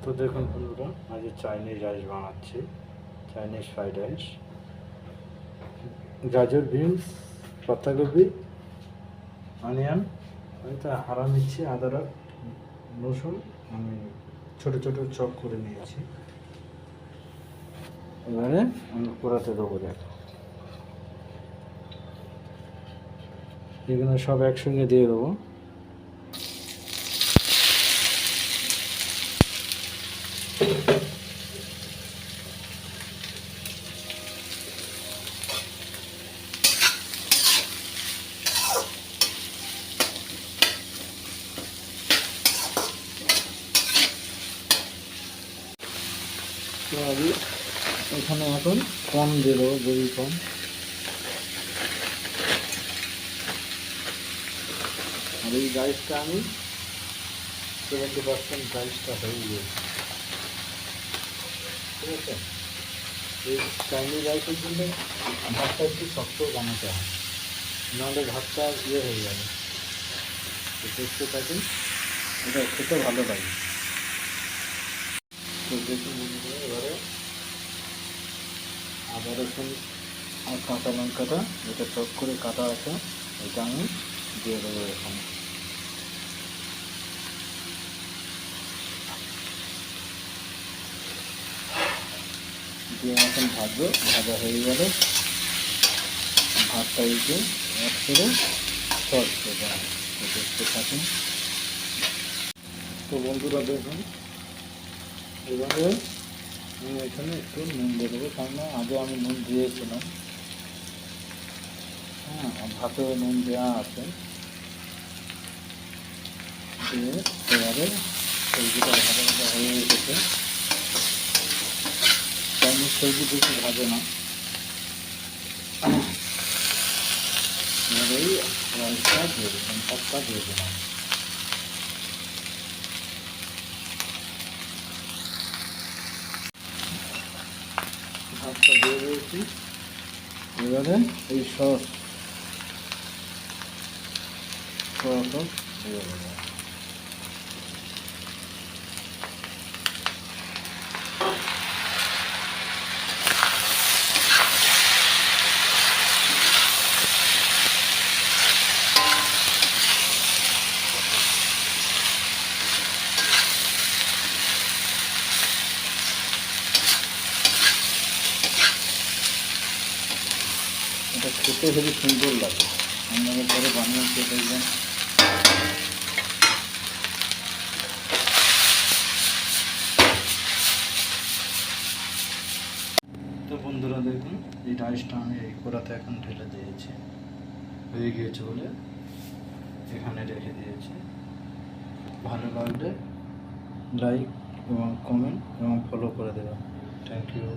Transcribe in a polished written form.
তো দেখুন বন্ধুরা, আজ চাইনিজ রাইস বানাচ্ছি, চাইনিজ ফ্রাইড রাইস। গাজর, বিনস, পাতাকপি, অনিয়ন, হারা মির্চি, আদা, রসুন আমি ছোটো ছোটো চপ করে নিয়েছি। এবারে আমি কড়াতে দেবো। দেখো, এগুলো সব একসঙ্গে দিয়ে দেবো। তো আমি এখানে এখন কম দিয়ে দেবো, বেবি কম। আর এই রাইসটা আমি 70% রাইসটা হয়ে গিয়েছে, ঠিক আছে। এই চাইনিজ রাইসের জন্য ভাতটা একটু শক্ত বানাতে হয়, নাহলে ভাতটা হয়ে যাবে। তো দেখতে থাকুন, এটা খেতে ভালো লাগে। তো দেখুন বন্ধুরা, এবারে আদা, রসুন আর কাঁচা লঙ্কাটা যেটা চপ করে কাটা আছে এটা আমি দিয়ে দেবো এখানে। দিয়ে এখন ভাজবো। ভাজা হয়ে গেলে ভাতটা এসে এক করে সস দেবো। দেখতে থাকুন। তো বন্ধুরা দেখুন, এবারে আমি এখানে একটু নুন দিয়ে দেবো, কারণ আগে আমি নুন দিয়েছিলাম। হ্যাঁ, ভাতে নুন দেওয়া আছে। দিয়ে এবারে সবজিটা ভাজা ভাজা হয়ে এসেছে। চাইনিজ সবজি বেশি ভাজে না। এবারে এই রাইসটা দিয়ে দিলাম, ভাতটা দিয়ে দিলাম। ভাতটা দিয়ে দিয়েছি। এবারে এই সস দিয়ে দেবো। এটা খেতে খুবই সুন্দর লাগে, আপনাদের পরে বানিয়ে খেয়ে দেখবেন। তো বন্ধুরা দেখুন, এই রাইসটা আমি এই কড়াতে এখন ঢেলে দিয়েছি, হয়ে গিয়েছে বলে এখানে রেখে দিয়েছি। ভালো লাগলে লাইক এবং কমেন্ট এবং ফলো করে দেবেন। Thank you.